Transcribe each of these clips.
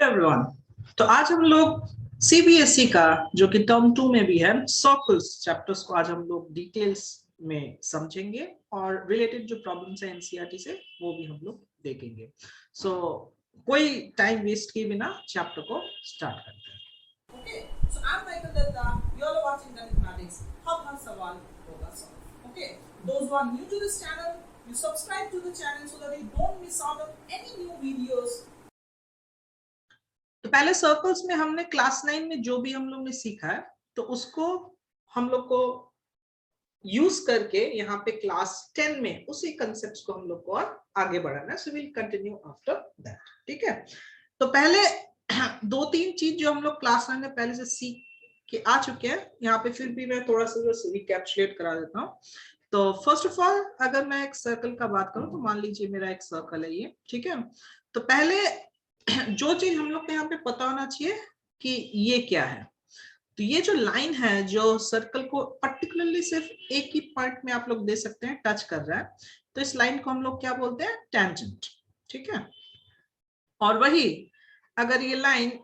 Everyone. तो आज हम लोग सीबीएसई का जो कि टर्म 2 में भी है सर्कल्स चैप्टर्स को आज हम लोग डिटेल्स में समझेंगे और रिलेटेड जो प्रॉब्लम्स है एनसीईआरटी से वो भी हम लोग देखेंगे। सो कोई टाइम वेस्ट किए बिना चैप्टर को स्टार्ट करते हैं। Okay, so I'm Michael Datta. You're watching Mathematics. हर सवाल होगा solve. Okay, those who are new to this channel, you subscribe to the channel so that you don't miss out on any new videos. तो पहले circles में हमने class 9 में जो भी हम लोग ने सीखा है तो उसको हम लोग को यूज करके यहाँ पे क्लास 10 में उसी कंसेप्ट को हम लोग को और आगे बढ़ाना है। So will continue after that. ठीक है, तो पहले दो तीन चीज जो हम लोग क्लास 9 में पहले से सीख के आ चुके हैं, यहाँ पे फिर भी मैं थोड़ा सा रिकैप्चुलेट करा देता हूँ। तो फर्स्ट ऑफ ऑल अगर मैं एक सर्कल का बात करूं तो मान लीजिए मेरा एक सर्कल है ये। ठीक है, तो पहले जो चीज हम लोग को यहाँ पे पता होना चाहिए कि ये क्या है। तो ये जो लाइन है जो सर्कल को पर्टिकुलरली सिर्फ एक ही पॉइंट में आप लोग दे सकते हैं टच कर रहा है, तो इस लाइन को हम लोग क्या बोलते हैं, टेंजेंट। ठीक है, और वही अगर ये लाइन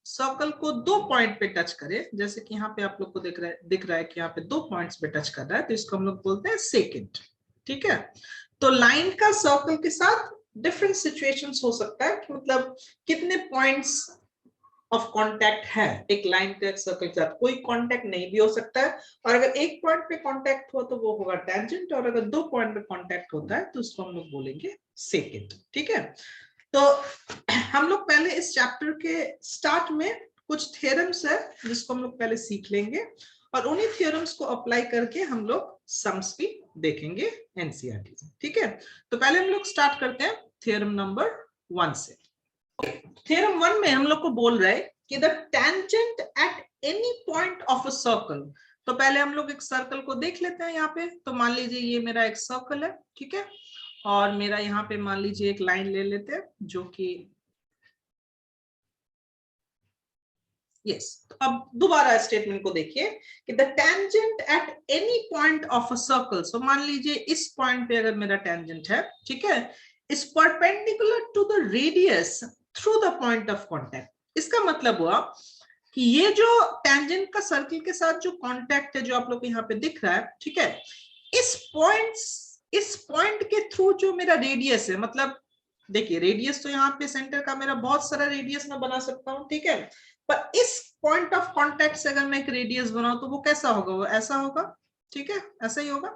सर्कल को दो पॉइंट पे टच करे, जैसे कि यहाँ पे आप लोग को दिख रहा है कि यहाँ पे दो पॉइंट्स पे टच कर रहा है, तो इसको हम लोग बोलते हैं सेकेंड। ठीक है, तो लाइन का सर्कल के साथ डिफरेंट सिचुएशंस हो सकता है कि मतलब कितने पॉइंट्स ऑफ कांटेक्ट है एक लाइन का एक सर्कल के साथ। कोई कांटेक्ट नहीं भी हो सकता है, और अगर एक पॉइंट पे कांटेक्ट हो तो वो होगा टेंजेंट, और अगर दो पॉइंट पे कांटेक्ट होता है तो उसको हम लोग बोलेंगे सेकेंड। ठीक है, तो हम लोग पहले इस चैप्टर के स्टार्ट में कुछ थ्योरम्स है जिसको हम लोग पहले सीख लेंगे, और उन्हीं थ्योरम्स को अप्लाई करके हम लोग सम्स भी देखेंगे एनसीईआरटी से। ठीक है, तो पहले हम लोग स्टार्ट करते हैं थ्योरम नंबर 1 से। थ्योरम 1 में हम लोग को बोल रहा है कि the tangent at any point of a circle. तो पहले हम लोग एक सर्कल को देख लेते हैं यहाँ पे। तो मान लीजिए ये मेरा एक सर्कल है, ठीक है, और मेरा यहाँ पे मान लीजिए एक लाइन ले लेते हैं जो कि तो अब दोबारा स्टेटमेंट को देखिए कि the tangent at any point of a circle. So मान लीजिए इस पॉइंट पे अगर मेरा टेंजेंट है, ठीक है, is perpendicular to the radius through the point of contact. इसका मतलब हुआ कि ये जो टेंजेंट का सर्कल के साथ जो कांटेक्ट है जो आप लोग को यहाँ पे दिख रहा है, ठीक है, इस पॉइंट के थ्रू जो मेरा रेडियस है, मतलब देखिए रेडियस तो यहाँ पे सेंटर का मेरा बहुत सारा रेडियस मैं बना सकता हूँ, ठीक है, पर इस पॉइंट ऑफ कांटेक्ट से अगर मैं एक रेडियस बनाऊं तो वो कैसा होगा, वो ऐसा होगा। ठीक है, ऐसा ही होगा।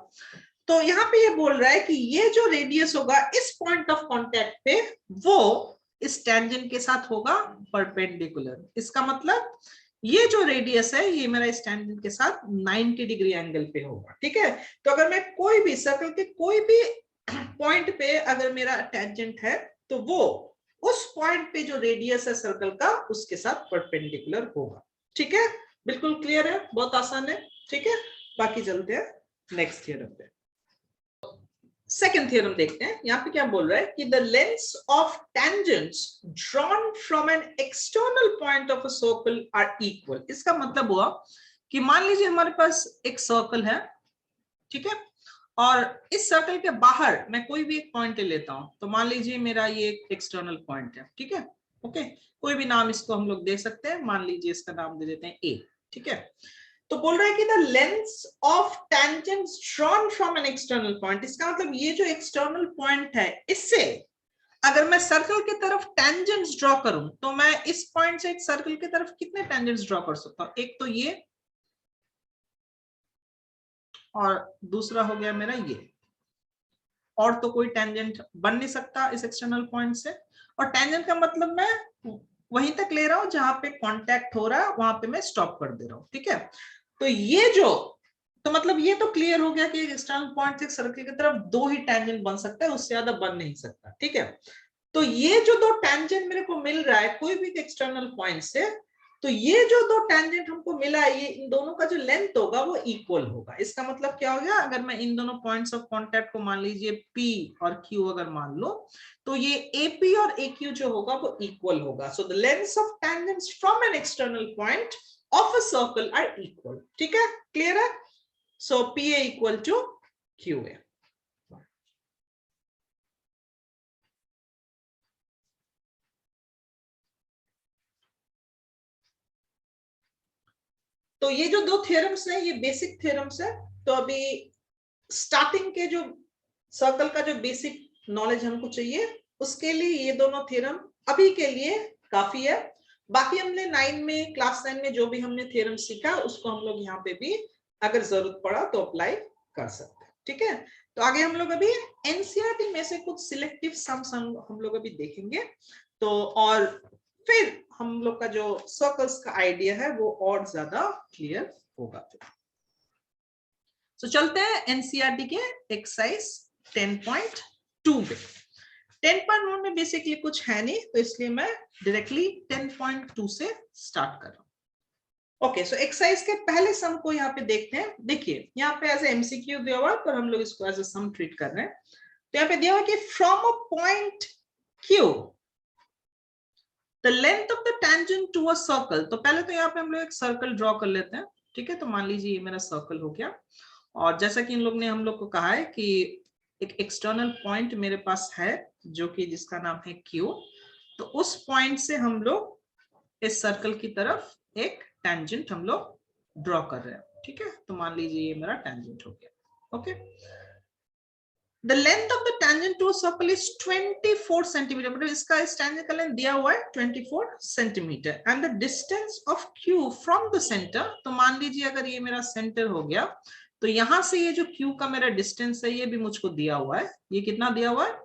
तो यहाँ पे ये बोल रहा है कि ये जो रेडियस होगा इस पॉइंट ऑफ कांटेक्ट पे वो इस टेंजेंट के साथ होगा परपेंडिकुलर। इसका मतलब ये जो रेडियस है ये मेरा इस टेंजेंट के साथ 90 डिग्री एंगल पे होगा। ठीक है, तो अगर मैं कोई भी सर्कल के कोई भी पॉइंट पे अगर मेरा टेंजेंट है तो वो उस पॉइंट पे जो रेडियस है सर्कल का उसके साथ परपेंडिकुलर होगा। ठीक है, बिल्कुल क्लियर है, बहुत आसान है। ठीक है, बाकी चलते हैं नेक्स्ट थ्योरम पे। सेकंड थ्योरम देखते हैं। यहाँ पे क्या बोल रहा है कि the lengths of tangents drawn from an external point of a circle are equal. इसका मतलब हुआ कि मान लीजिए हमारे पास एक सर्कल है, ठीक है, और इस सर्कल के बाहर मैं कोई भी एक पॉइंट ले लेता हूं। तो मान लीजिए मेरा ये एक एक्सटर्नल पॉइंट है, ठीक है, ओके, कोई भी नाम इसको हम लोग दे सकते हैं, मान लीजिए इसका नाम दे देते हैं ए। ठीक है, तो बोल रहा है कि the lengths of tangents drawn from an external point. इसका मतलब ये जो एक्सटर्नल पॉइंट है इससे अगर मैं सर्कल की तरफ टेंजेंट्स ड्रॉ करूं तो मैं इस पॉइंट से एक सर्कल की तरफ कितने टेंजेंट्स ड्रॉ कर सकता हूं, एक तो ये और दूसरा हो गया मेरा ये, और तो कोई टेंजेंट बन नहीं सकता इस एक्सटर्नल पॉइंट से। और टेंजेंट का मतलब मैं वहीं तक ले रहा हूं जहां पे कांटेक्ट हो रहा है वहां पे मैं स्टॉप कर दे रहा हूं। ठीक है, तो ये जो, तो मतलब ये तो क्लियर हो गया कि एक्सटर्नल पॉइंट से सर्कल की तरफ दो ही टेंजेंट बन सकता है, उससे ज्यादा बन नहीं सकता। ठीक है, तो ये जो दो टेंजेंट मेरे को मिल रहा है कोई भी एक्सटर्नल पॉइंट से, तो ये जो दो टेंजेंट हमको मिला है ये इन दोनों का जो लेंथ होगा वो इक्वल होगा। इसका मतलब क्या हो गया, अगर मैं इन दोनों पॉइंट्स ऑफ कांटेक्ट को मान लीजिए P और Q अगर मान लो तो ये AP और AQ जो होगा वो इक्वल होगा। So the lengths of tangents from an external point of a circle are equal. ठीक है, क्लियर है। So PA equal to QA। तो ये जो दो थ्योरम्स हैं ये बेसिक थ्योरम्स है। तो अभी स्टार्टिंग के जो सर्कल का जो बेसिक नॉलेज हमको चाहिए उसके लिए ये दोनों थ्योरम अभी के लिए काफी है। बाकी हमने क्लास 9 में जो भी हमने थ्योरम सीखा उसको हम लोग यहाँ पे भी अगर जरूरत पड़ा तो अप्लाई कर सकते हैं। ठीक है, तो आगे हम लोग अभी एनसीईआरटी में से कुछ सिलेक्टिव सम्स हम लोग अभी देखेंगे। तो और फिर हम लोग का जो सर्कल्स का आइडिया है वो और ज्यादा क्लियर होगा। तो चलते हैं एनसीईआरटी के एक्सरसाइज 10.2 पे। 10.1 में बेसिकली कुछ है नहीं, तो इसलिए मैं डायरेक्टली 10.2 से स्टार्ट कर रहा हूं। ओके, सो एक्सरसाइज के पहले सम को यहाँ पे देखते हैं। देखिए यहाँ पे एज एमसीक्यू दिया हुआ, पर हम लोग इसको एज ए सम ट्रीट कर रहे हैं। तो यहाँ पे दिया हुआ कि from a point Q the length of the tangent to a circle. तो पहले तो यहाँ पे हम लोग एक सर्कल ड्रॉ कर लेते हैं। ठीक है, तो मान लीजिए ये मेरा सर्कल हो गया, और जैसा कि इन लोग ने हम लोग को कहा है कि एक एक्सटर्नल पॉइंट मेरे पास है जो कि जिसका नाम है Q। तो उस पॉइंट से हम लोग इस सर्कल की तरफ एक टेंजेंट हम लोग ड्रॉ कर रहे हैं। ठीक है, तो मान लीजिए ये मेरा टेंजेंट हो गया। Okay, the length of the tangent to circle is 24 centimetre. मतलब इसका इस टेंजेंट का लेंथ दिया हुआ है 24 centimetre. And the distance of Q from the centre, तो मान लीजिए अगर ये मेरा सेंटर हो गया, तो यहां से ये जो Q का मेरा डिस्टेंस है ये भी मुझको दिया हुआ है। ये कितना दिया हुआ है?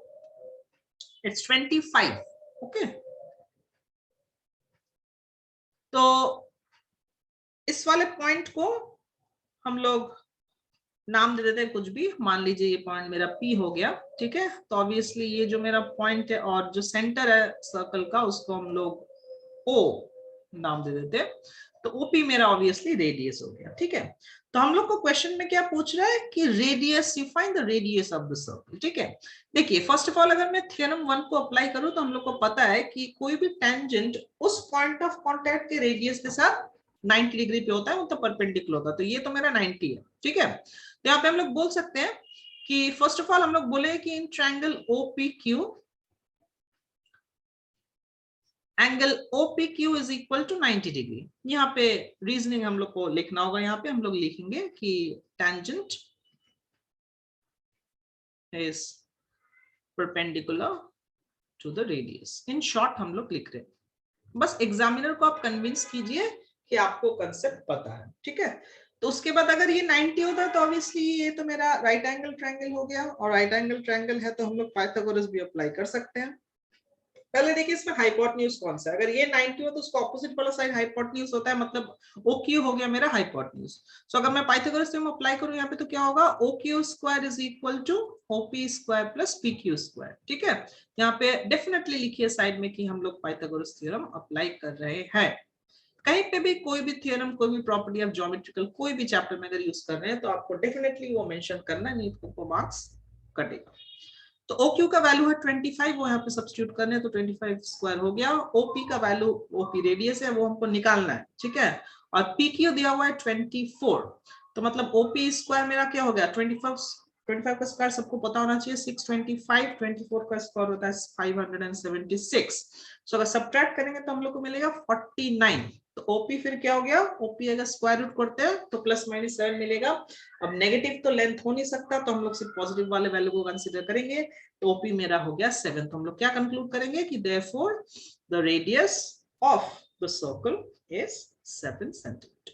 इट्स 25। ओके, तो इस वाले पॉइंट को हम लोग नाम दे देते हैं कुछ भी। मान लीजिए ये पॉइंट मेरा P हो गया। ठीक है, तो ऑब्वियसली ये जो मेरा पॉइंट है और जो सेंटर है सर्कल का उसको हम लोग O नाम दे देते हैं। तो OP मेरा ऑब्वियसली रेडियस हो गया। ठीक है, तो हम लोग को क्वेश्चन में क्या पूछ रहा है कि radius, you find the radius of the circle. ठीक है, देखिए फर्स्ट ऑफ ऑल अगर मैं थ्योरम 1 को अप्लाई करूं तो हम लोग को पता है कि कोई भी टेंजेंट उस पॉइंट ऑफ कांटेक्ट के रेडियस के साथ 90 डिग्री पे होता है, मतलब परपेंडिकुलर होता है। तो ये तो मेरा 90 है। ठीक है, तो यहाँ पे हम लोग बोल सकते हैं कि फर्स्ट ऑफ ऑल हम लोग बोले कि in triangle OPQ angle OPQ is equal to 90 degree. यहाँ पे रीजनिंग हम लोग को लिखना होगा। यहाँ पे हम लोग लिखेंगे कि tangent is perpendicular to the radius. In short हम लोग लिख रहे हैं। बस एग्जामिनर को आप कन्विंस कीजिए कि आपको कंसेप्ट पता है। ठीक है, तो उसके बाद अगर ये 90 होता है तो ऑब्वियसली ये तो मेरा राइट एंगल ट्रायंगल हो गया, और राइट एंगल ट्रायंगल है तो हम लोग पाइथागोरस भी अप्लाई कर सकते हैं। पहले देखिए इसमें हाइपोटेन्यूज कौन सा है। अगर ये 90 हो तो उसका ऑपोजिट वाला साइड हाइपोटेन्यूज होता है, मतलब OQ हो गया मेरा हाइपोटेन्यूज। सो अगर मैं पाइथागोरस थ्योरम अप्लाई करूं यहाँ पे तो क्या होगा? OQ square is equal to OP square plus PQ square. ठीक है, यहाँ पे डेफिनेटली लिखिए साइड में कि हम लोग पाइथागोरस थ्योरम अप्लाई कर रहे हैं। कहीं पे भी कोई भी थ्योरम, कोई भी प्रॉपर्टी ऑफ ज्योमेट्रिकल कोई भी चैप्टर में अगर यूज कर रहे हैं तो आपको डेफिनेटली वो मेंशन करना है, नहीं तो मार्क्स कटेगा। तो OQ का वैल्यू है 25, वो यहाँ पे सब्स्टिट्यूट करने, तो 25 स्क्वायर हो गया। OP का वैल्यू, OP रेडियस है, वो हमको निकालना है। ठीक है, और PQ दिया हुआ है 24, तो मतलब OP स्क्वायर मेरा क्या हो गया? 25 का स्क्वायर सबको पता होना चाहिए 625, 24 का स्क्वायर होता है 576। सो अगर सब्ट्रैक्ट करेंगे तो हम लोग को मिलेगा 49। तो OP फिर क्या हो गया? OP अगर स्क्वायर रूट करते हैं तो प्लस माइनस 7 मिलेगा। अब नेगेटिव तो लेंथ हो नहीं सकता, तो हम लोग सिर्फ पॉजिटिव वाले वैल्यू को कंसीडर करेंगे। तो OP मेरा हो गया 7। तो हम लोग क्या कंक्लूड करेंगे कि therefore the radius of the circle is 7 centimetre.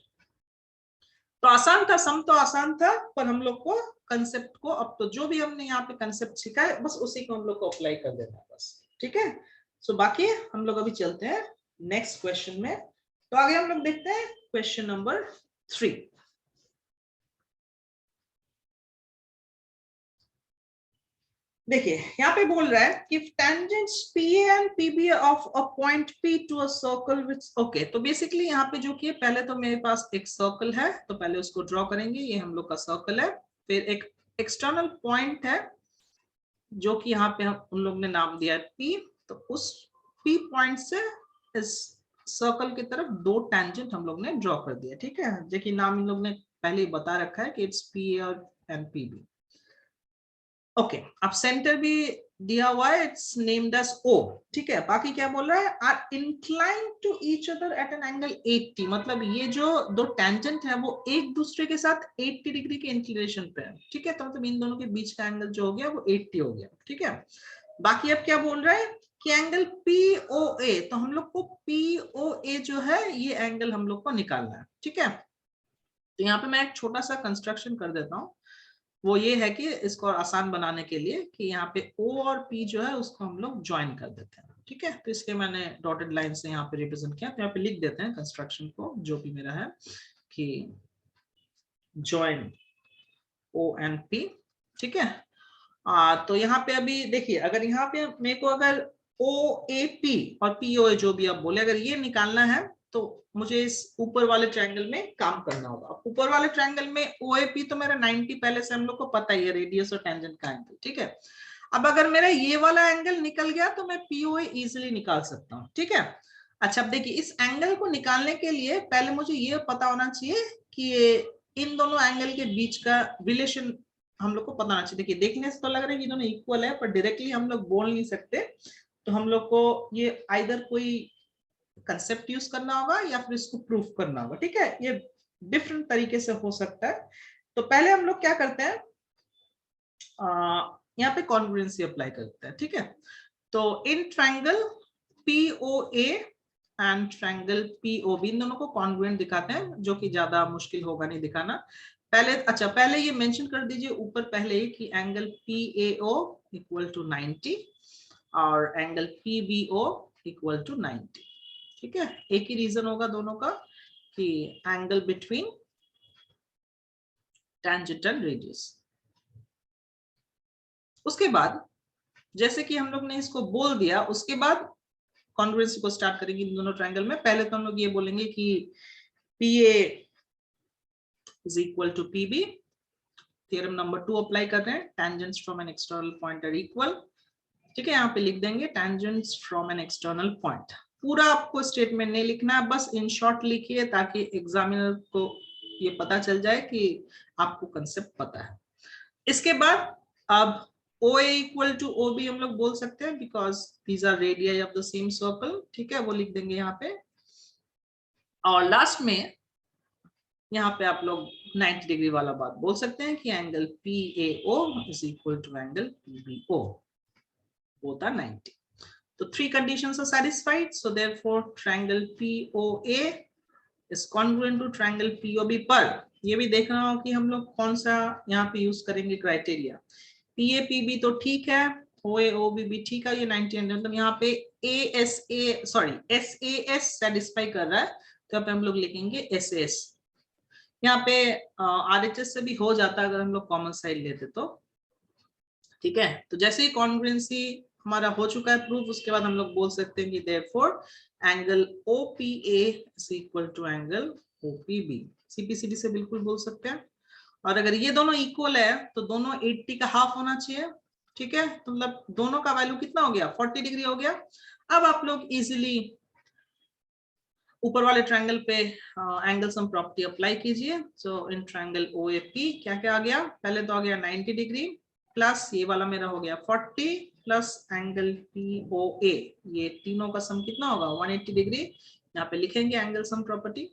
तो आसान था, सम तो आसान था, पर हम लोग को कंसेप्ट को, अब तो जो भी हमने यहाँ पे कंसेप्ट सीखा है बस उसी को हम लोग को अप्लाई कर देना है बस। ठीक है, सो बाकी हम लोग अभी चलते हैं नेक्स्ट क्वेश्चन में। तो आगे हम लोग देखते हैं क्वेश्चन नंबर 3। देखिए यहाँ पे बोल रहा है कि tangents PA and PB of a point P to a circle which. Okay, तो बेसिकली यहाँ पे जो कि पहले तो मेरे पास एक सर्कल है, तो पहले उसको ड्रॉ करेंगे। ये हम लोग का सर्कल है। फिर एक एक्सटर्नल पॉइंट है जो कि यहाँ पे हम उन लोग ने नाम दिया है P। तो उस P पॉइंट से इस सर्कल की तरफ दो टेंजेंट हम लोग ने ड्रॉ कर दिया। ठीक है, देखिए नाम इन लोग ने पहले ही बता रखा है कि इट्स PA और PB। ओके, अब सेंटर भी दिया हुआ है, इट्स नेम्ड एज ओ, ठीक है। बाकी क्या बोल रहा है, are inclined to each other at an angle 80, मतलब ये जो दो टेंजेंट है वो एक दूसरे के साथ 80 डिग्री के इंक्लिनेशन पे है, ठीक है। तो मतलब इन दोनों के बीच का एंगल जो हो गया वो 80 हो गया, ठीक है। बाकी अब क्या बोल रहा है कि एंगल POA, तो हम लोग को POA जो है ये एंगल हम लोग को निकालना है, ठीक है। तो यहाँ पे मैं एक छोटा सा कंस्ट्रक्शन कर देता हूँ, वो ये है कि इसको आसान बनाने के लिए कि यहाँ पे O और P जो है उसको हम लोग ज्वाइन कर देते हैं, ठीक है। तो इसलिए मैंने डॉटेड लाइन से यहाँ पे रिप्रेजेंट किया, तो यहाँ पे लिख देते हैं कंस्ट्रक्शन को जो भी मेरा है कि ज्वाइन O and P, ठीक है। तो यहाँ पे अभी देखिए, अगर यहाँ पे मेरे को अगर OAP और POA जो भी आप बोले अगर ये निकालना है तो मुझे इस ऊपर वाले ट्रायंगल में काम करना होगा। ऊपर वाले ट्रायंगल में OAP तो मेरा 90 पहले से हम लोग को पता ही है, रेडियस और टेंजेंट का एंगल, ठीक है। अब अगर मेरा ये वाला एंगल निकल गया तो मैं POA इजिली निकाल सकता हूँ, ठीक है। अच्छा अब देखिए, इस एंगल को निकालने के लिए पहले मुझे ये पता होना चाहिए कि इन दोनों एंगल के बीच का रिलेशन हम लोग को पता होना चाहिए। देखिए देखने से तो लग रहा है कि दोनों इक्वल है, पर डायरेक्टली हम लोग बोल नहीं सकते, तो हम लोग को ये आइदर कोई कंसेप्ट यूज करना होगा या फिर इसको प्रूफ करना होगा, ठीक है। ये डिफरेंट तरीके से हो सकता है। तो पहले हम लोग क्या करते हैं, यहाँ पे कॉन्ग्रुएंसी अप्लाई करते हैं, ठीक है। तो in triangle POA and triangle POB इन दोनों को कॉन्ग्रुएंट दिखाते हैं, जो कि ज्यादा मुश्किल होगा नहीं दिखाना। पहले अच्छा पहले ये मेंशन कर दीजिए ऊपर पहले ही कि एंगल PAO इक्वल टू 90 और एंगल PBO इक्वल टू 90, ठीक है। एक ही रीजन होगा दोनों का कि angle between tangent and radius. उसके बाद जैसे कि हम लोग ने इसको बोल दिया, उसके बाद कॉन्ग्रुएंसी को स्टार्ट करेंगे इन दोनों ट्रायंगल में। पहले तो हम लोग ये बोलेंगे कि PA is equal to PB। Theorem number 2 apply कर रहे हैं, tangents from an external point are equal, ठीक है। यहाँ पे लिख देंगे tangents from an external point. पूरा आपको स्टेटमेंट नहीं लिखना है, बस इन शॉर्ट लिखिए ताकि एग्जामिनर को ये पता चल जाए कि आपको कंसेप्ट पता है। इसके बाद अब OA इक्वल टू OB हम लोग बोल सकते हैं because these are radii of the same circle, ठीक है, वो लिख देंगे यहाँ पे। और लास्ट में यहाँ पे आप लोग 90 डिग्री वाला बात बोल सकते हैं कि angle PAO is equal to angle PBO, both are 90. So 3 conditions are satisfied, so therefore triangle POA is congruent to triangle POB। पर ये भी देखना हो कि हम लोग कौन सा यहाँ पे यूज करेंगे क्राइटेरिया। PA PB तो ठीक है, OA OB भी ठीक है, ये 90 मतलब यहाँ पे SAS सेटिस्फाई कर रहा है, तो यहाँ पे हम लोग लिखेंगे SAS। यहाँ पे RHS से भी हो जाता है अगर हम लोग कॉमन साइड लेते तो, ठीक है। तो जैसे ही कॉन्ग्रुएंसी हमारा हो चुका है प्रूफ, उसके बाद हम लोग बोल सकते हैं कि therefore angle OPA is equal to angle OPB। CPCD से बिल्कुल बोल सकते हैं। और अगर ये दोनों इक्वल है तो दोनों 80 का हाफ होना चाहिए, ठीक है। तो मतलब दोनों का वैल्यू कितना हो गया, 40 डिग्री हो गया। अब आप लोग इजिली ऊपर वाले ट्रायंगल पे एंगल सम प्रॉपर्टी अप्लाई कीजिए। सो इन ट्रायंगल OAP क्या क्या आ गया, पहले तो आ गया 90 डिग्री प्लस ये वाला मेरा हो गया 40 प्लस एंगल POA, ये तीनों का सम कितना होगा 180 डिग्री। यहाँ पे लिखेंगे एंगल सम प्रॉपर्टी।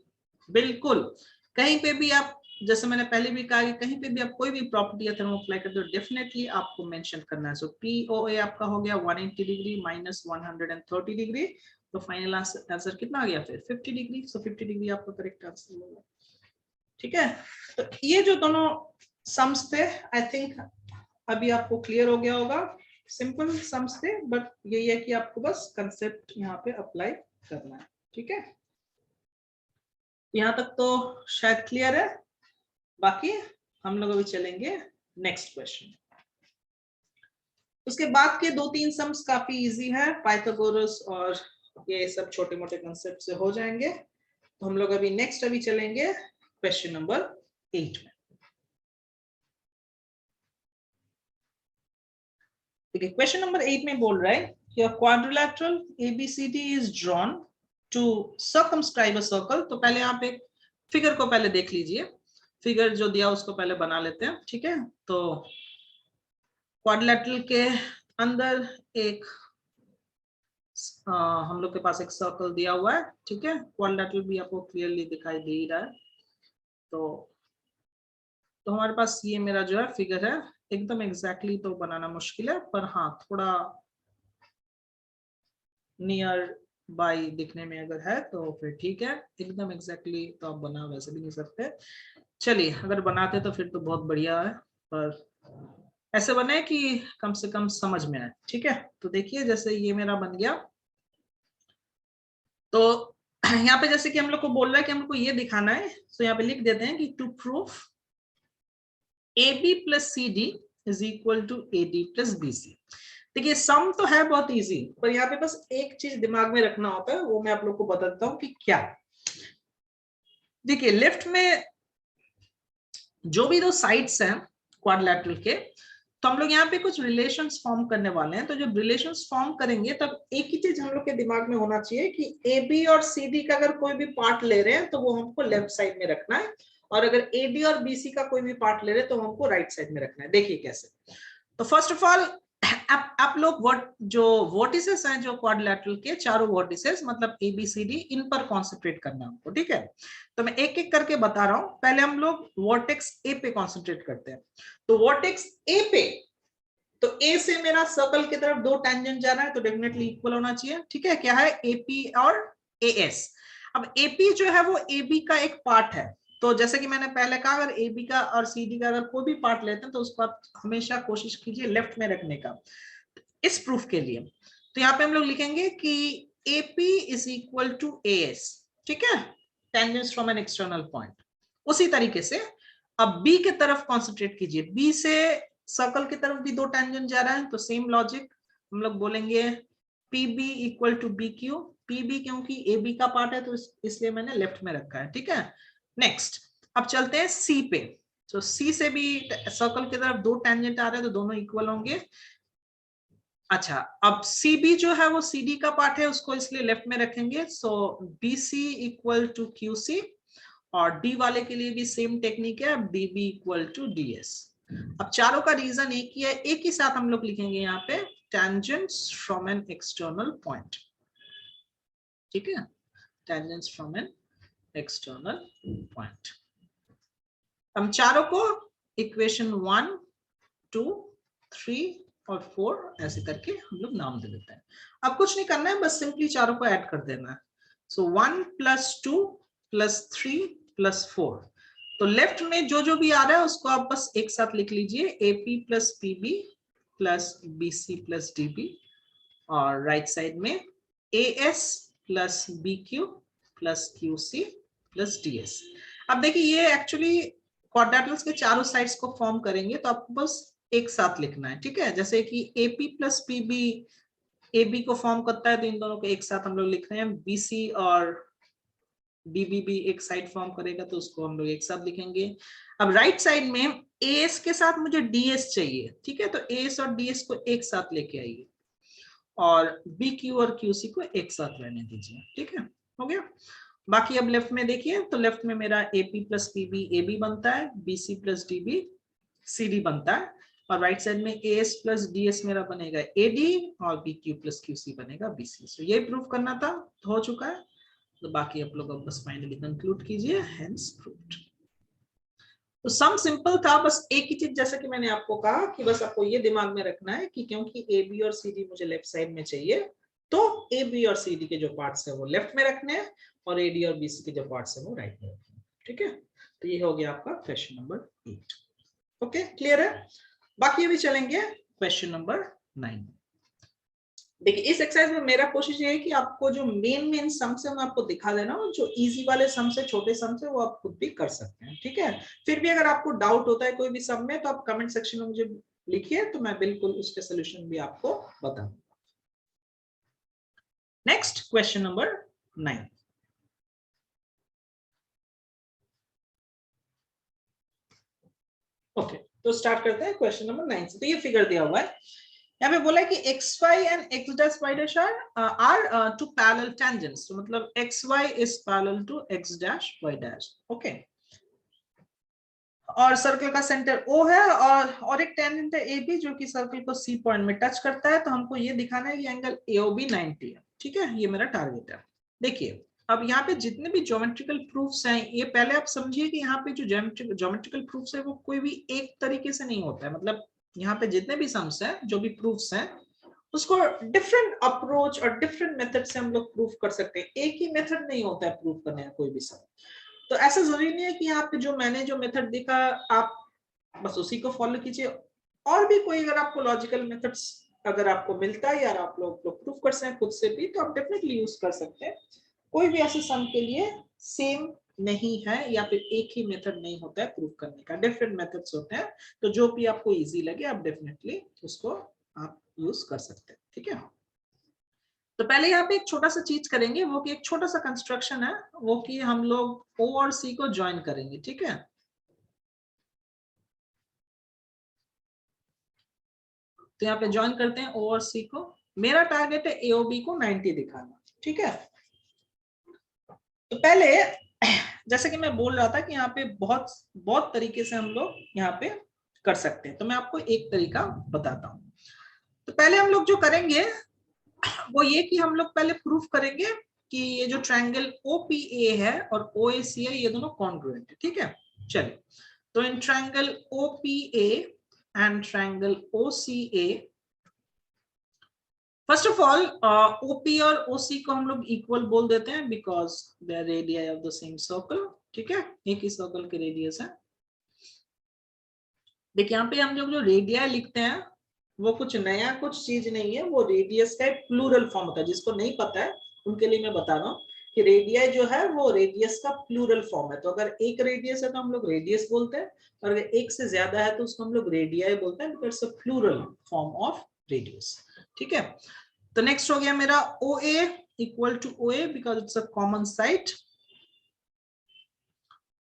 बिल्कुल कहीं पे भी आप, जैसे मैंने पहले भी कहा कि कहीं पे भी आप कोई भी प्रॉपर्टी या थ्योरम अप्लाई करते हो डेफिनेटली आपको मेंशन करना है। सो POA आपका हो गया 180 डिग्री माइनस 130 डिग्री, तो फाइनल आंसर कितना आ गया फिर 50 डिग्री। सो 50 डिग्री आपका करेक्ट आंसर होगा, ठीक है। तो ये जो दोनों सम्स थे आई थिंक अभी आपको क्लियर हो गया होगा। सिंपल सम्स थे, बट यही है कि आपको बस कंसेप्ट यहाँ पे अप्लाई करना है, ठीक है। यहाँ तक तो शायद क्लियर है। बाकी हम लोग अभी चलेंगे नेक्स्ट क्वेश्चन। उसके बाद के 2-3 सम्स काफी इजी है, पाइथागोरस और ये सब छोटे मोटे कंसेप्ट से हो जाएंगे। तो हम लोग अभी नेक्स्ट अभी चलेंगे क्वेश्चन नंबर 8 में। ठीक है, क्वेश्चन नंबर 8 में बोल रहा है कि a quadrilateral ABCD is drawn to circumscribe a circle। तो पहले यहाँ पे फिगर को पहले देख लीजिए, फिगर जो दिया उसको पहले बना लेते हैं, ठीक है। तो क्वाड्रिलेटरल के अंदर एक हम लोग के पास एक सर्कल दिया हुआ है, ठीक है, क्वाड्रिलेटरल भी आपको क्लियरली दिखाई दे रहा है। तो हमारे पास ये मेरा जो है फिगर है, एकदम एग्जैक्टली तो बनाना मुश्किल है, पर हाँ थोड़ा नियर बाई दिखने में अगर है तो फिर ठीक है। एकदम एग्जैक्टली तो आप बना वैसे भी नहीं सकते, चलिए अगर बनाते तो फिर तो बहुत बढ़िया है, पर ऐसे बने कि कम से कम समझ में आए, ठीक है। तो देखिए जैसे ये मेरा बन गया, तो यहाँ पे जैसे कि हम लोग को बोल रहा है कि हमको ये दिखाना है, तो यहाँ पे लिख देते हैं कि to prove AB plus CD is equal to AD plus BC। देखिए सम तो है बहुत इजी, पर यहाँ पे बस एक चीज दिमाग में रखना होता है, वो मैं आप लोग को बताता हूँ कि क्या। देखिए लेफ्ट में जो भी दो साइड्स हैं क्वाड्रिलेटरल के, तो हम लोग यहाँ पे कुछ रिलेशंस फॉर्म करने वाले हैं। तो जब रिलेशंस फॉर्म करेंगे तब एक ही चीज हम लोग के दिमाग में होना चाहिए कि AB और CD का अगर कोई भी पार्ट ले रहे हैं तो वो हमको लेफ्ट साइड में रखना है, और अगर AD और BC का कोई भी पार्ट ले रहे हैं तो हमको राइट साइड में रखना है। देखिए कैसे। तो फर्स्ट ऑफ ऑल आप लोग जो वर्टिसेस हैं जो क्वाड्रिलेटरल के, चारों वर्टिसेस मतलब ABCD, इन पर कॉन्सेंट्रेट करना है हमको, ठीक है। तो मैं एक एक करके बता रहा हूं। पहले हम लोग वर्टेक्स A पे कॉन्सेंट्रेट करते हैं। तो वर्टेक्स A पे, तो A से मेरा सर्कल की तरफ दो टेंजेंट जा रहा है, तो डेफिनेटली इक्वल होना चाहिए, ठीक है। क्या है? AP और AS। अब AP जो है वो AB का एक पार्ट है, तो जैसे कि मैंने पहले कहा अगर AB का और CD का अगर कोई भी पार्ट लेते हैं तो उसको आप हमेशा कोशिश कीजिए लेफ्ट में रखने का, इस प्रूफ के लिए। तो यहाँ पे हम लोग लिखेंगे कि AP is equal to AS, ठीक है, tangents from an external point. उसी तरीके से अब B की तरफ कॉन्सेंट्रेट कीजिए। B से सर्कल की तरफ भी दो टेंजेंट जा रहा है, तो सेम लॉजिक हम लोग बोलेंगे PB equal to BQ। PB क्योंकि AB का पार्ट है तो इसलिए मैंने लेफ्ट में रखा है, ठीक है। नेक्स्ट अब चलते हैं C पे। तो C से भी सर्कल की तरफ दो टेंजेंट आ रहे हैं तो दोनों इक्वल होंगे। अच्छा, अब CB जो है वो CD का पार्ट है, उसको इसलिए लेफ्ट में रखेंगे। सो BC इक्वल टू QC, और D वाले के लिए भी सेम टेक्निक है, BB इक्वल टू DS। अब चारों का रीजन एक ही है, एक ही साथ हम लोग लिखेंगे यहाँ पे tangents from an external point, ठीक है, tangents from an external point. हम चारों को इक्वेशन 1, 2, 3 और 4 ऐसे करके हम लोग नाम दे देते हैं। अब कुछ नहीं करना है, बस सिंपली चारों को ऐड कर देना है। सो 1 + 2 + 3 + 4। तो लेफ्ट में जो भी आ रहा है उसको आप बस एक साथ लिख लीजिए, AP + PB + BC + DB, और राइट साइड में AS + BQ + QC + DS। अब देखिए ये एक्चुअली क्वाड्रिलेटरल्स के चारों साइड्स को फॉर्म करेंगे, तो आपको बस एक साथ लिखना है, ठीक है। जैसे कि AP + PB AB को फॉर्म करता है, तो इन दोनों को एक साथ हम लोग लिख रहे हैं। BC और DB भी एक साइड फॉर्म करेगा, तो उसको हम लोग एक साथ लिखेंगे। अब राइट साइड में AS के साथ मुझे DS चाहिए, ठीक है, तो AS और DS को एक साथ लेके आइए, और BQ और QC को एक साथ रहने दीजिए, ठीक है, हो गया। बाकी अब लेफ्ट में देखिए, तो लेफ्ट में मेरा AP + PB AB बनता है, BC + DB CD बनता है, और राइट साइड में AS + DS मेरा बनेगा AD, और BQ + QC बनेगा BC। सो ये प्रूव करना था, तो हो चुका है। तो बाकी आप लोग अब बस फाइनली कंक्लूड कीजिए, हेंस प्रूव्ड। तो सम सिंपल था, बस एक ही चीज जैसा कि मैंने आपको कहा कि बस आपको ये दिमाग में रखना है कि क्योंकि AB और CD मुझे लेफ्ट साइड में चाहिए, तो AB और CD के जो पार्ट्स है वो लेफ्ट में रखने हैं, और AD और BC के जो पार्ट्स है वो राइट में रखने हैं, ठीक है। तो ये हो गया आपका क्वेश्चन नंबर 8। ओके, क्लियर है। बाकी अभी चलेंगे क्वेश्चन नंबर 9। देखिए इस एक्सरसाइज में मेरा कोशिश ये है कि आपको जो मेन सम्स है मैं आपको दिखा देना हूं, जो इजी वाले सम्स है, छोटे सम्स है, वो आप खुद भी कर सकते हैं, ठीक है। फिर भी अगर आपको डाउट होता है कोई भी सम में, तो आप कमेंट सेक्शन में मुझे लिखिए, तो मैं बिल्कुल उसके सोल्यूशन भी आपको बताऊंगा। Next question number 9। ओके, तो स्टार्ट करते हैं क्वेश्चन नंबर 9 से। तो ये फिगर दिया हुआ है, यहाँ पे बोला है कि xy and x' y' are two parallel tangents। तो मतलब xy is parallel to x' y'। Okay, और सर्कल का सेंटर O है और एक टेंजेंट है AB जो कि सर्कल को C पॉइंट में टच करता है। तो हमको ये दिखाना है कि एंगल AOB 90 है। ठीक है, ये मेरा टारगेट है। देखिए अब यहाँ पे जितने भी ज्योमेट्रिकल प्रूफ्स हैं, ये पहले आप समझिए कि यहाँ पे जो ज्योमेट्रिकल प्रूफ्स है वो कोई भी एक तरीके से नहीं होता है। मतलब यहाँ पे जितने भी सम्स हैं, जो भी प्रूफ्स हैं, उसको डिफरेंट अप्रोच और डिफरेंट मेथड से हम लोग प्रूफ कर सकते हैं। एक ही मेथड नहीं होता है प्रूफ करने का कोई भी सम। तो ऐसा जरूरी नहीं है कि यहाँ पे जो मैंने जो मेथड देखा आप बस उसी को फॉलो कीजिए। और भी कोई अगर आपको लॉजिकल मेथड्स अगर आपको मिलता है या आप लोग प्रूफ कर सकते हैं खुद से भी, तो आप डेफिनेटली यूज कर सकते हैं। कोई भी ऐसे सम के लिए सेम नहीं है या फिर एक ही मेथड नहीं होता है प्रूफ करने का, डिफरेंट मेथड्स होते हैं। तो जो भी आपको इजी लगे आप डेफिनेटली उसको आप यूज कर सकते हैं। ठीक है, तो पहले यहाँ पे एक छोटा सा चीज करेंगे, वो कि एक छोटा सा कंस्ट्रक्शन है, वो कि हम लोग O और C को ज्वाइन करेंगे। ठीक है, तो यहाँ पे ज्वाइन करते हैं O और C को। मेरा टारगेट है AOB को 90 दिखाना। ठीक है, तो पहले जैसे कि मैं बोल रहा था कि यहाँ पे बहुत बहुत तरीके से हम लोग यहाँ पे कर सकते हैं। तो मैं आपको एक तरीका बताता हूँ। तो पहले हम लोग जो करेंगे वो ये कि हम लोग पहले प्रूफ करेंगे कि ये जो ट्रायंगल OPA है और OAC है, ये दोनों कॉन्ग्रुएंट है। ठीक है, चलिए, तो in triangle OPA and triangle OCA, first of all OP और OC को हम लोग इक्वल बोल देते हैं because they are radii of the same circle. ठीक है, एक ही सर्कल के रेडियस है। देखिए यहाँ पे हम लोग जो रेडियाई लिखते हैं वो कुछ नया कुछ चीज नहीं है, वो रेडियस का प्लूरल फॉर्म होता है। जिसको नहीं पता है उनके लिए मैं बता रहा हूँ कि रेडियाई जो है वो रेडियस का प्लूरल फॉर्म है। तो अगर एक रेडियस है तो हम लोग रेडियस बोलते हैं, और अगर एक से ज्यादा है तो उसको हम लोग रेडियाई बोलते हैं, because it's a plural form of radius. ठीक है, तो नेक्स्ट हो गया मेरा OA equal to OA because it's a common side,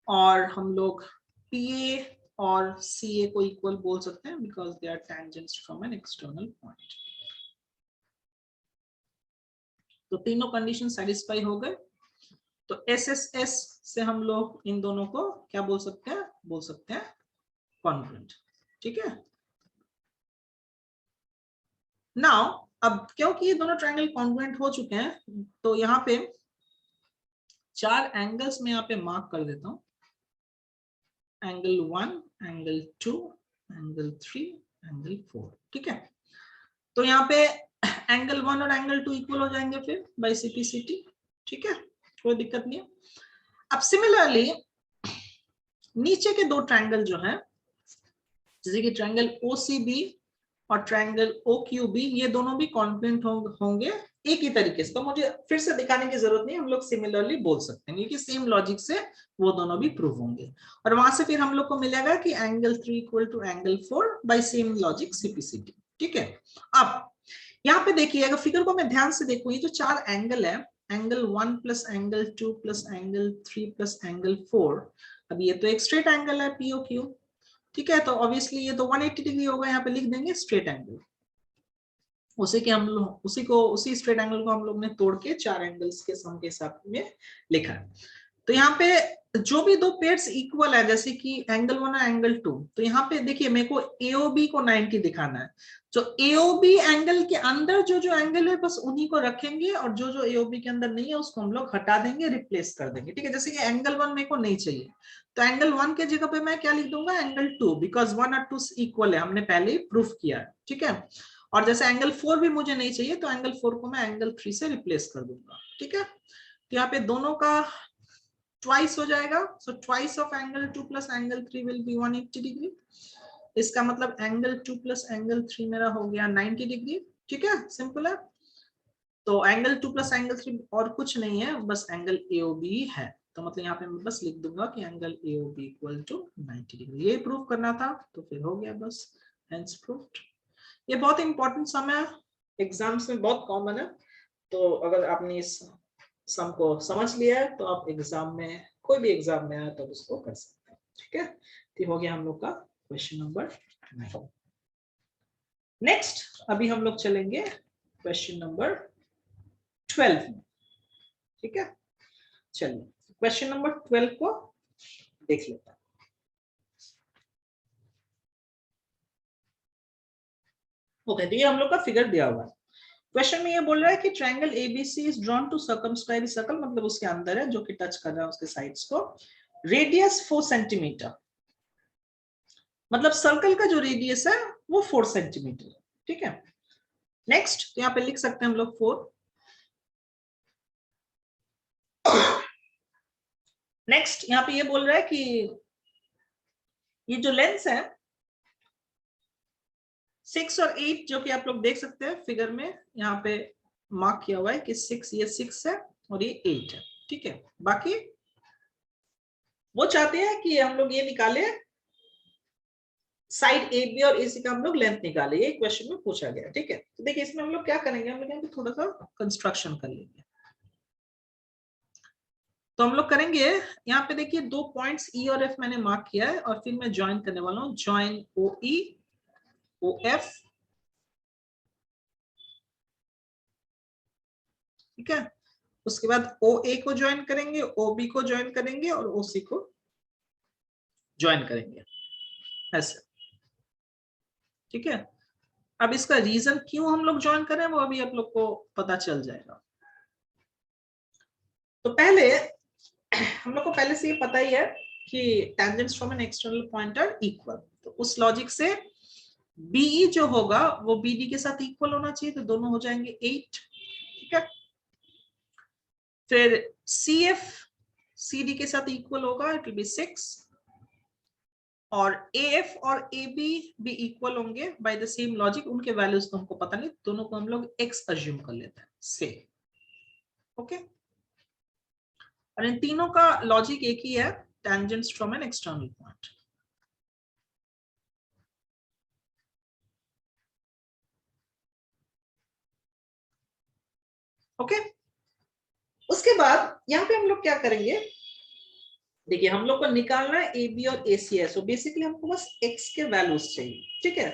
और हम लोग PA और CA को इक्वल बोल सकते हैं because they are tangents from an external point. तो तीनों कंडीशन सेटिस्फाई हो गए। तो SSS से हम लोग इन दोनों को क्या बोल सकते हैं, बोल सकते हैं कॉन्ग्रुएंट। ठीक है, नाउ अब क्योंकि ये दोनों ट्रायंगल कॉन्ग्रुएंट हो चुके हैं, तो यहाँ पे चार एंगल्स में यहाँ पे मार्क कर देता हूं। Angle 1, angle 2, angle 3, angle 4। ठीक है, तो यहाँ पे एंगल 1 और एंगल 2 इक्वल हो जाएंगे फिर बाय CPCT। ठीक है, कोई दिक्कत नहीं है। अब सिमिलरली नीचे के दो ट्रायंगल जो हैं, जैसे कि ट्रायंगल OCB और ट्रायंगल OQB, ये दोनों भी कॉन्ग्रुएंट होंगे एक ही तरीके से। तो मुझे फिर से दिखाने की जरूरत नहीं, हम लोग सिमिलरली बोल सकते हैं क्योंकि सेम लॉजिक से वो दोनों भी प्रूव होंगे। और वहां से फिर हम लोग को मिलेगा कि angle 3 equal to angle 4 by same logic CPCT। ठीक है, अब यहाँ पे देखिए अगर फिगर को मैं ध्यान से देखूं, ये जो चार एंगल है, angle 1 plus angle 2 plus angle 3 plus angle 4, अब ये तो एक स्ट्रेट एंगल है POQ। ठीक है, तो ऑब्वियसली ये तो 180 डिग्री होगा, यहाँ पे लिख देंगे स्ट्रेट एंगल। उसी के हम लोग उसी स्ट्रेट एंगल को हम लोग ने तोड़ के चार एंगल्स के सम के साथ में लिखा है। तो यहाँ पे जो भी दो पेयर्स इक्वल है, जैसे कि एंगल 1 और एंगल 2, तो यहाँ पे देखिए मेरे को AOB को 90 दिखाना है। तो AOB एंगल के अंदर जो जो एंगल है बस उन्हीं को रखेंगे, और जो जो AOB के अंदर नहीं है उसको हम लोग हटा देंगे, रिप्लेस कर देंगे। ठीक है, जैसे कि एंगल 1 मेरे को नहीं चाहिए, तो एंगल 1 के जगह पे मैं क्या लिख दूंगा, एंगल 2, बिकॉज 1 और 2 इक्वल है, हमने पहले ही प्रूफ किया है। ठीक है, और जैसे एंगल 4 भी मुझे नहीं चाहिए, तो एंगल 4 को मैं एंगल 3 से रिप्लेस कर दूंगा। ठीक है, तो यहाँ पे दोनों का ट्वाइस हो जाएगा। So twice of angle 2 plus angle 3 will be 180 degree. इसका मतलब एंगल 2 प्लस एंगल 3 मेरा हो गया 90 डिग्री। ठीक है, सिंपल है। तो एंगल 2 प्लस एंगल 3 और कुछ नहीं है, बस एंगल AOB है। तो मतलब यहाँ पे मैं बस लिख दूंगा कि angle AOB equal to 90 degree. ये प्रूफ करना था तो फिर हो गया बस, हेंस प्रूव्ड। ये बहुत इंपॉर्टेंट सम है, एग्जाम्स में बहुत कॉमन है। तो अगर आपने इस सम को समझ लिया है तो आप एग्जाम में, कोई भी एग्जाम में आए तो उसको कर सकते हैं। ठीक है, तो हो गया हम लोग का क्वेश्चन नंबर 9। नेक्स्ट अभी हम लोग चलेंगे क्वेश्चन नंबर 12 में। ठीक है, चलिए क्वेश्चन नंबर 12 को देख लेते हैं। ओके, तो ये हम लोग का फिगर दिया हुआ है। क्वेश्चन में ये बोल रहा है कि triangle ABC is drawn to circumscribe, circle मतलब उसके अंदर है जो कि टच कर रहा है उसके साइड्स को, रेडियस 4 सेंटीमीटर, मतलब सर्कल का जो रेडियस है वो 4 सेंटीमीटर, ठीक है। नेक्स्ट, तो यहाँ पे लिख सकते हैं हम लोग 4। नेक्स्ट यहाँ पे ये बोल रहा है कि ये जो लेंस है 6 और 8, जो कि आप लोग देख सकते हैं फिगर में यहाँ पे मार्क किया हुआ है कि 6, ये 6 है और ये 8 है, ठीक है। बाकी वो चाहते हैं कि हम लोग ये निकाले साइड ए बी और एसी का हम लोग लेंथ निकाले, ये क्वेश्चन में पूछा गया, ठीक है। तो देखिए इसमें हम लोग क्या करेंगे, हम लोग यहाँ पे थोड़ा सा कंस्ट्रक्शन कर लेंगे। तो हम लोग करेंगे यहाँ पे, देखिए 2 पॉइंट्स ई और एफ मैंने मार्क किया है और फिर मैं ज्वाइन करने वाला हूँ, ज्वाइन ओ ई ओ एफ, ठीक है। उसके बाद ओ ए को ज्वाइन करेंगे, ओ बी को ज्वाइन करेंगे और ओ सी को ज्वाइन करेंगे, ऐसे, ठीक है। अब इसका रीजन क्यों हम लोग ज्वाइन करें वो अभी आप लोग को पता चल जाएगा। तो पहले हम लोग को पहले से ये पता ही है कि tangents from an external point are equal, तो उस लॉजिक से बीई जो होगा वो बीडी के साथ इक्वल होना चाहिए, तो दोनों हो जाएंगे 8, ठीक है। फिर CF CD के साथ इक्वल होगा, इट विल बी 6, और AF और AB भी इक्वल होंगे बाय द सेम लॉजिक, उनके वैल्यूज तो हमको पता नहीं, दोनों को हम लोग X अज्यूम कर लेते हैं, से, ओके। और इन तीनों का लॉजिक एक ही है, tangents from an external point. Okay, उसके बाद यहाँ पे हम लोग क्या करेंगे, देखिए हम लोग को निकालना है ए बी और ए सी है, सो बेसिकली हमको बस x के वैल्यूज चाहिए, ठीक है।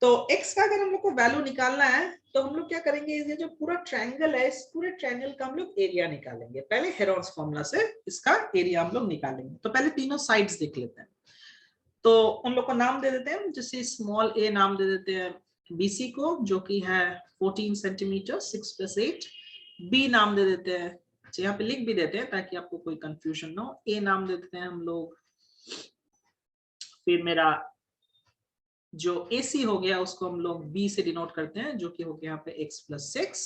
तो x का अगर हम लोग को वैल्यू निकालना है तो हम लोग क्या करेंगे, ये जो पूरा ट्रायंगल है, इस पूरे ट्रायंगल का हम लोग एरिया निकालेंगे। पहले हेरोन्स फॉर्मूला से इसका एरिया हम लोग निकालेंगे। तो पहले तीनों साइड्स देख लेते हैं, तो उन लोग को नाम दे देते हैं, जैसे स्मॉल a नाम दे देते हैं BC को, जो कि है 14 सेंटीमीटर, 6 + 8। B नाम दे देते हैं, यहाँ पे लिख भी देते हैं ताकि आपको कोई कंफ्यूजन ना हो, A नाम दे देते हैं हम लोग। फिर मेरा जो AC हो गया उसको हम लोग B से डिनोट करते हैं, जो कि हो गया यहाँ पे x + 6,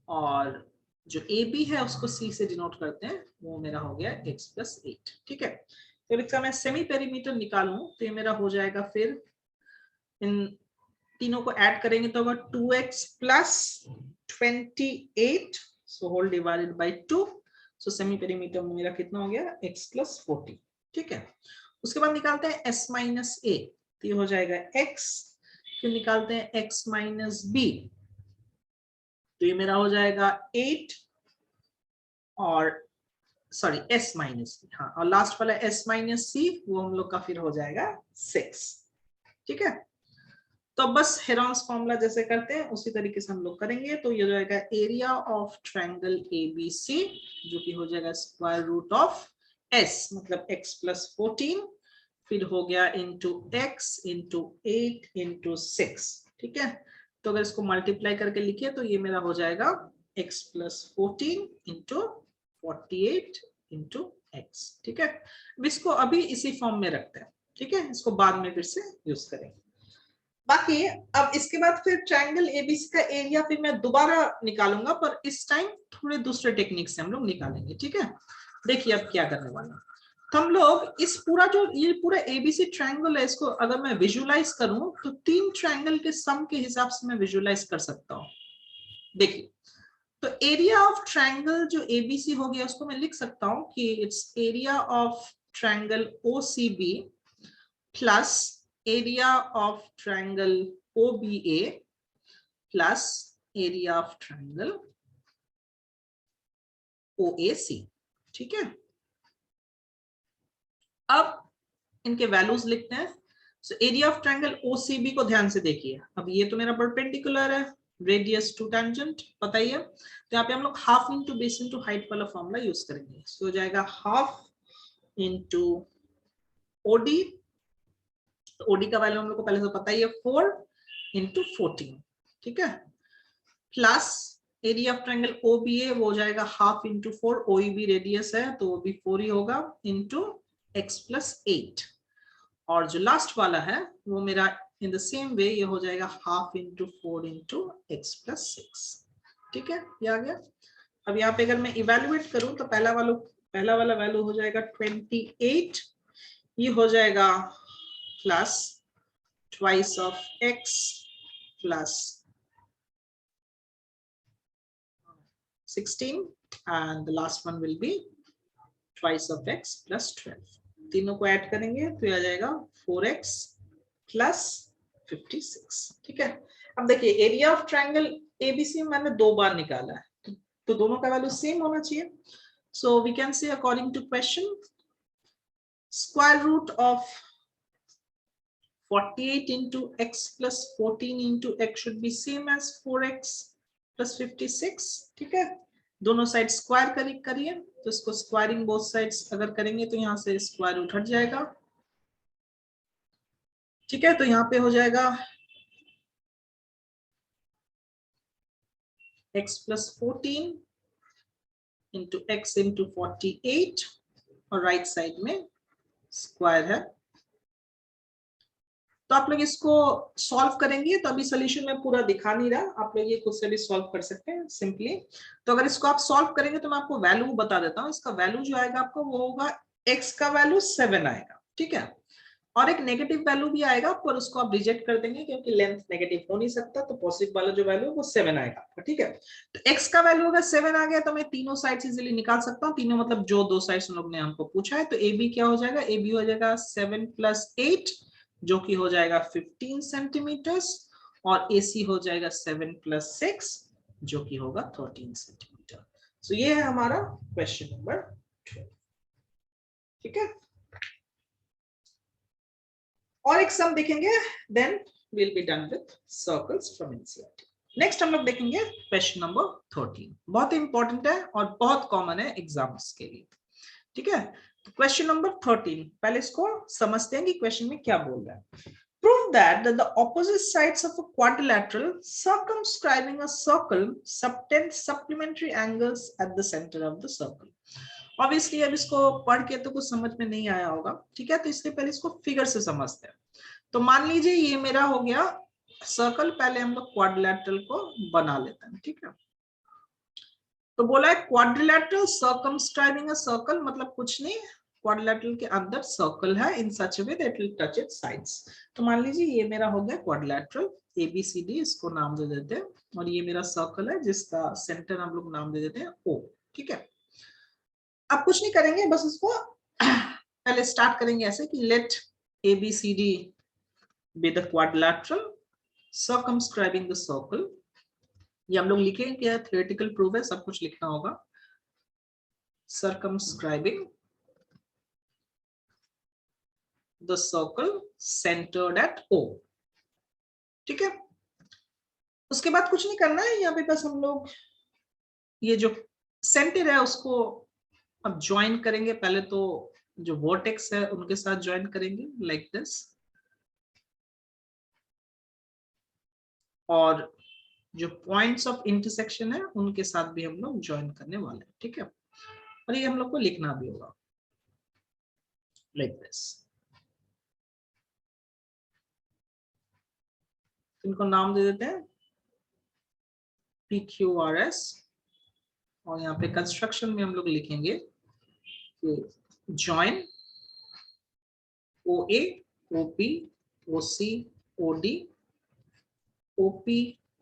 और जो AB है उसको C से डिनोट करते हैं, वो मेरा हो गया x + 8, ठीक है। तो इसका मैं सेमी पेरीमीटर निकालूं तो ये मेरा हो जाएगा, फिर इन तीनों को ऐड करेंगे तो होगा 2x + 28, so whole divided by 2, so semi perimeter में मेरा कितना हो गया, x + 40, ठीक है। उसके बाद निकालते हैं s - a, तो ये हो जाएगा x, फिर निकालते हैं x - b, तो ये मेरा हो जाएगा 8, और सॉरी s - b, हाँ, और लास्ट वाला s - c वो हम लोग का फिर हो जाएगा 6, ठीक है। तो बस हेरोन्स फॉर्मूला जैसे करते हैं उसी तरीके से हम लोग करेंगे। तो ये हो जाएगा एरिया ऑफ ट्रायंगल ABC, जो कि हो जाएगा √of s, मतलब x + 14, फिर हो गया into x into 8 into 6, ठीक है। तो अगर इसको मल्टीप्लाई करके लिखे तो ये मेरा हो जाएगा x + 14 into 48 into x, ठीक है। अब इसको अभी इसी फॉर्म में रखते हैं, ठीक है, इसको बाद में फिर से यूज करेंगे। बाकी अब इसके बाद फिर ट्रायंगल एबीसी का एरिया फिर मैं दोबारा निकालूंगा, पर इस टाइम थोड़े दूसरे टेक्निक से हम लोग निकालेंगे, ठीक है। देखिए अब क्या करने वाला, तो हम लोग इस पूरा जो ये पूरा एबीसी ट्रायंगल है, इसको अगर मैं विजुअलाइज करूं तो 3 ट्रायंगल के सम के हिसाब से मैं विजुअलाइज कर सकता हूं। देखिए, तो एरिया ऑफ ट्रायंगल जो एबीसी हो गया उसको मैं लिख सकता हूं कि it's area of triangle OCB plus area of triangle OBA plus area of triangle OAC, ठीक है। अब इनके वैल्यूज लिखते हैं। So area of triangle OCB को ध्यान से देखिए, अब ये तो मेरा परपेंडिकुलर है, रेडियस टू टेंजेंट पता ही है, तो यहाँ पे हम लोग half into base into height वाला फॉर्मूला यूज करेंगे। सो हो जाएगा हाफ इंटू OD, तो OD का वैल्यू हम लोग को पहले से पता ही है 4, इंटू 14, ठीक है, plus area of triangle OBA वो हो जाएगा हाफ इंटू 4, OEB रेडियस है तो वो भी 4 ही होगा, इंटू x प्लस 8, और जो लास्ट वाला है वो मेरा इन द सेम वे ये हो जाएगा half into 4 into x plus 6, ठीक है, ये आ गया। अब यहाँ पे अगर मैं इवेल्युएट करूं तो पहला वाला वैल्यू हो जाएगा 28, ये हो जाएगा plus twice of x plus 16 and the last one will be twice of x plus 12, तीनों को ऐड करेंगे तो ये आ जाएगा 4x plus 56, ठीक है। अब देखिए एरिया ऑफ ट्रायंगल ABC मैंने 2 बार निकाला है तो दोनों का वैल्यू सेम होना चाहिए, so we can say according to question square root of 48 into x plus 14 into x should be same as 4x plus 56, ठीक है, दोनों साइड स्क्वायर करिए तो इसको स्क्वायरिंग बोथ साइड्स अगर करेंगे तो यहाँ से स्क्वायर रूट हट जाएगा, ठीक है, तो यहाँ पे हो जाएगा x plus 14 into x into 48 और राइट साइड में स्क्वायर है। तो आप लोग इसको सॉल्व करेंगे तो अभी सोल्यूशन में पूरा दिखा नहीं रहा, आप लोग ये खुद से भी सॉल्व कर सकते हैं सिंपली। तो अगर इसको आप सॉल्व करेंगे तो मैं आपको वैल्यू बता देता हूँ, इसका वैल्यू जो आएगा आपको वो होगा x का वैल्यू 7 आएगा, ठीक है, और एक नेगेटिव वैल्यू भी आएगा पर उसको आप रिजेक्ट कर देंगे क्योंकि लेंथ नेगेटिव हो नहीं सकता, तो पॉजिटिव वाला जो वैल्यू है वो 7 आएगा, ठीक है। तो x का वैल्यू अगर 7 आ गया तो मैं तीनों साइड्स इजीली निकाल सकता हूँ, तीनों मतलब जो दो साइड्स उन लोग ने हमको पूछा है। तो AB क्या हो जाएगा, AB हो जाएगा 7 प्लस 8 जो कि हो जाएगा 15 सेंटीमीटर्स, और AC हो जाएगा 7 प्लस 6 जो कि होगा 13 सेंटीमीटर। सो ये है हमारा क्वेश्चन नंबर 12, ठीक है। और एक सम देखेंगे, then will be done with circles from NCERT. Next हम लोग देखेंगे क्वेश्चन नंबर 13, बहुत इंपॉर्टेंट है और बहुत कॉमन है एग्जाम्स के लिए, ठीक है। तो क्वेश्चन नंबर 13 पहले इसको समझते हैं कि क्वेश्चन में क्या बोल रहा है। Prove that the opposite sides of a quadrilateral circumscribing a circle subtend supplementary angles at the center of the circle. Obviously अब इसको पढ़ के तो कुछ समझ में नहीं आया होगा, ठीक है, तो इसलिए पहले इसको फिगर से समझते हैं। तो मान लीजिए ये मेरा हो गया सर्कल, पहले हम लोग क्वाड्रिलैटरल को बना लेते हैं, ठीक है। तो बोला है क्वाड्रिलैटरल सर्कमस्क्राइबिंग अ सर्कल, मतलब कुछ नहीं, क्वाड्रिलैटरल के अंदर सर्कल है in such way that it will touch its sides. तो मान लीजिए ये मेरा हो गया क्वाड्रिलैटरल ABCD, इसको नाम दे देते हैं, और ये मेरा सर्कल है जिसका सेंटर हम लोग नाम दे देते हैं O, ठीक है। अब कुछ नहीं करेंगे, बस इसको पहले स्टार्ट करेंगे ऐसे कि let ABCD be the quadrilateral circumscribing the circle. ये हम लोग लिखेंगे क्या, थ्योरेटिकल प्रूफ है, सब कुछ लिखना होगा। Circumscribing the circle centred at O, ठीक है। उसके बाद कुछ नहीं करना है, यहाँ पे बस हम लोग ये जो सेंटर है उसको अब ज्वाइन करेंगे। पहले तो जो वर्टेक्स है उनके साथ ज्वाइन करेंगे लाइक दिस, और जो पॉइंट्स ऑफ इंटरसेक्शन है उनके साथ भी हम लोग ज्वाइन करने वाले हैं, ठीक है। और ये हम लोग को लिखना भी होगा लाइक दिस। इनको नाम दे देते हैं PQRS, और यहाँ पे कंस्ट्रक्शन में हम लोग लिखेंगे join OA, OP, OC, OD, OP,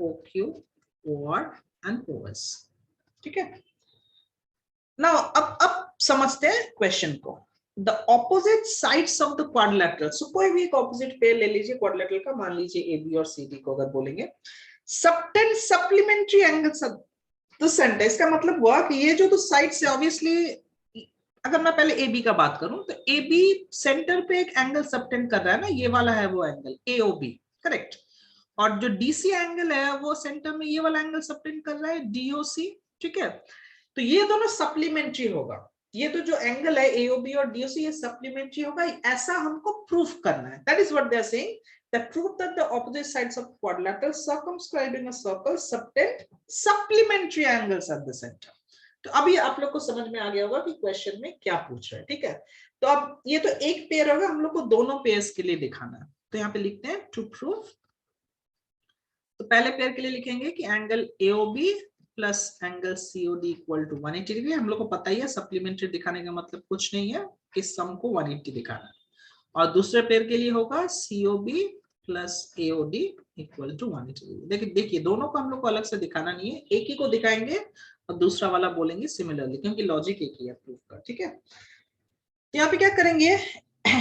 OQ, OR and OS, ठीक है। नाउ अब समझते हैं क्वेश्चन को। The opposite sides of the quadrilateral, so कोई भी एक ऑपोजिट पेयर ले लीजिए क्वाड्रिलैटरल का, मान लीजिए AB और CD को अगर बोलेंगे subtend supplementary angles of the centre, इसका मतलब हुआ कि ये जो तो साइड से ऑब्वियसली, अगर मैं पहले AB का बात करूं तो AB सेंटर पे एक एंगल सबटेंड कर रहा है ना, ये वाला है वो एंगल AOB, करेक्ट। और जो DC एंगल है वो सेंटर में ये वाला एंगल सबटेंड कर रहा है DOC, ठीक है। तो ये दोनों सप्लीमेंट्री होगा, ये तो जो एंगल है AOB और DOC ये सप्लीमेंट्री होगा, ऐसा हमको प्रूफ करना है। That is what they are saying, that prove that the opposite sides of quadrilateral circumscribing a circle subtend supplementary angles at the center. तो अभी आप लोग को समझ में आ गया होगा कि क्वेश्चन में क्या पूछ रहा है, ठीक है। तो अब ये तो एक पेयर होगा, हम लोग को दोनों पेयर्स के लिए दिखाना है। तो यहाँ पे लिखते हैं टू प्रूव। तो पहले पेयर के लिए लिखेंगे कि angle AOB plus angle COD equal to 180 degree. हम लोग को पता ही है सप्लीमेंट्री दिखाने का मतलब कुछ नहीं है, इस सम को 180 दिखाना है। और दूसरे पेयर के लिए होगा COB plus AOD equal to 180 degree. देखिए दोनों को हम लोग को अलग से दिखाना नहीं है, एक ही को दिखाएंगे और दूसरा वाला बोलेंगे सिमिलरली, क्योंकि लॉजिक एक ही है प्रूफ का, ठीक है। यहाँ पे क्या करेंगे,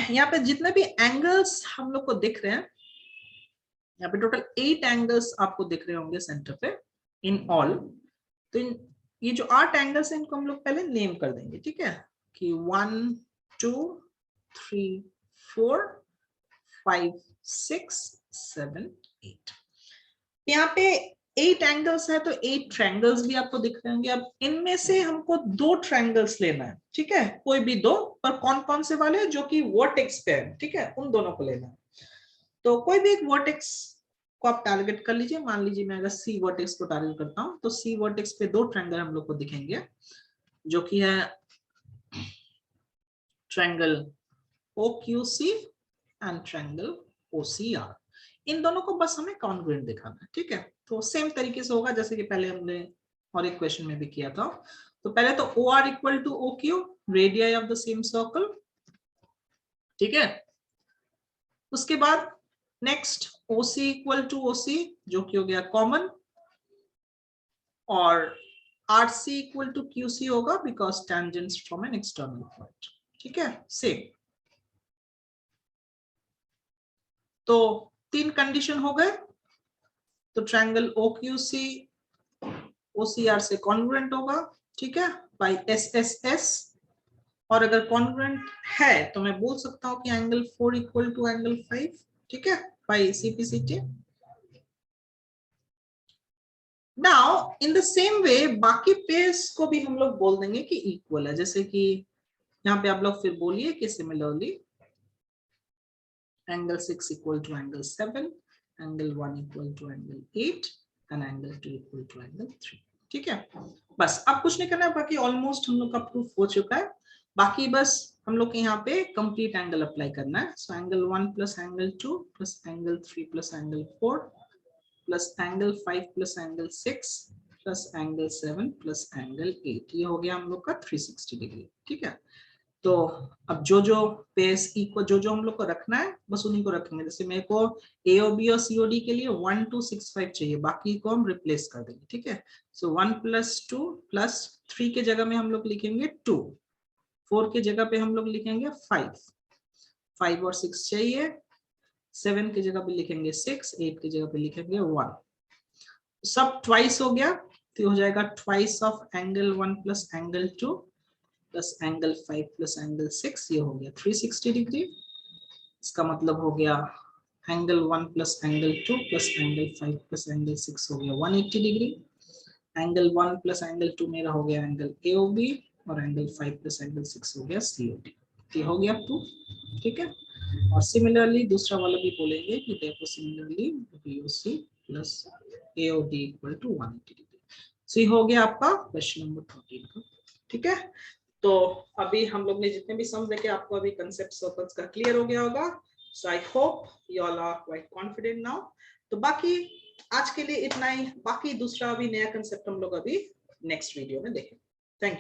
यहाँ पे जितने भी एंगल्स हम लोग को दिख रहे हैं, यहाँ पे टोटल 8 एंगल्स आपको दिख रहे होंगे सेंटर पे इन ऑल। तो ये जो 8 एंगल्स हैं इनको हम लोग पहले नेम कर देंगे, ठीक है, कि 1 2 3 4 5 6 7 8। यहाँ पे 8 एंगल्स है तो 8 ट्रायंगल्स भी आपको दिख रहे होंगे। अब इनमें से हमको 2 ट्रायंगल्स लेना है, ठीक है, कोई भी 2, पर कौन कौन से वाले जो कि वर्टेक्स पे है, ठीक है, उन दोनों को लेना है। तो कोई भी एक वर्टेक्स को आप टारगेट कर लीजिए। मान लीजिए मैं अगर C वर्टेक्स को टारगेट करता हूं तो C वर्टेक्स पे 2 ट्रायंगल हम लोग को दिखेंगे, जो कि है triangle OQC and triangle OCR। इन दोनों को बस हमें कॉन्ग्रुएंट दिखाना है, ठीक है। तो सेम तरीके से होगा जैसे कि पहले हमने और एक क्वेश्चन में भी किया था। तो पहले तो OR equal to OQ, radius of the same circle, ठीक है। उसके बाद next OC equal to OC, जो कि हो गया कॉमन, और RC इक्वल टू QC होगा because tangents from an external point, ठीक है, सेम। तो 3 कंडीशन हो गए। तो ट्रायंगल OQC OCR से कॉन्ग्रुएंट होगा, ठीक है, बाय SSS। और अगर कॉन्ग्रुएंट है तो मैं बोल सकता हूं कि एंगल 4 इक्वल टू एंगल 5, ठीक है, by CPCT। Now in the same way बाकी पेयर्स को भी हम लोग बोल देंगे कि इक्वल है। जैसे कि यहाँ पे आप लोग फिर बोलिए कि similarly angle 6 equal to angle 7, angle 1 equal to angle 8 and angle 2 equal to angle 3, ठीक है। बस अब कुछ नहीं करना है, बाकी ऑलमोस्ट हम लोग का प्रूफ हो चुका है। बाकी बस हम लोग के यहाँ पे कंप्लीट एंगल अप्लाई करना है। So angle 1 plus angle 2 plus angle 3 plus angle 4 plus angle 5 plus angle 6 plus angle 7 plus angle 8, ये हो गया हम लोग का 360 डिग्री, ठीक है। तो अब जो पेयर्स इक्वल जो हम लोग को रखना है बस उन्हीं को रखेंगे। जैसे मेरे को AOB और COD के लिए 1 2 6 5 चाहिए, बाकी को हम रिप्लेस कर देंगे, ठीक है। सो 1 प्लस 2 प्लस 3 के जगह में हम लोग लिखेंगे 2, 4 के जगह पे हम लोग लिखेंगे 5, 5 और 6 चाहिए, 7 की जगह पे लिखेंगे 6, 8 की जगह पे लिखेंगे 1। सब ट्वाइस हो गया तो हो जाएगा twice of angle 1 plus angle 2 plus angle 5 plus angle 6, ये हो गया 360 डिग्री। इसका मतलब हो गया angle 1 plus angle 2 plus angle 5 plus angle 6 हो गया 180 डिग्री। एंगल 1 प्लस एंगल 2 मेरा हो गया एंगल AOB और एंगल 5 प्लस एंगल 6 हो गया COD। ये हो गया प्रूफ, ठीक है। और सिमिलरली दूसरा वाला भी बोलेंगे कि देखो similarly BOC plus AOD equal to 180 degree. So ये हो गया आपका क्वेश्चन नंबर 13 का, ठीक है। तो अभी हम लोग ने जितने भी सम देखे आपको अभी कंसेप्ट सर्कल्स का क्लियर हो गया होगा। So I hope you all are quite confident now. तो बाकी आज के लिए इतना ही, बाकी दूसरा अभी नया कंसेप्ट हम लोग अभी नेक्स्ट वीडियो में देखेंगे। Thank you.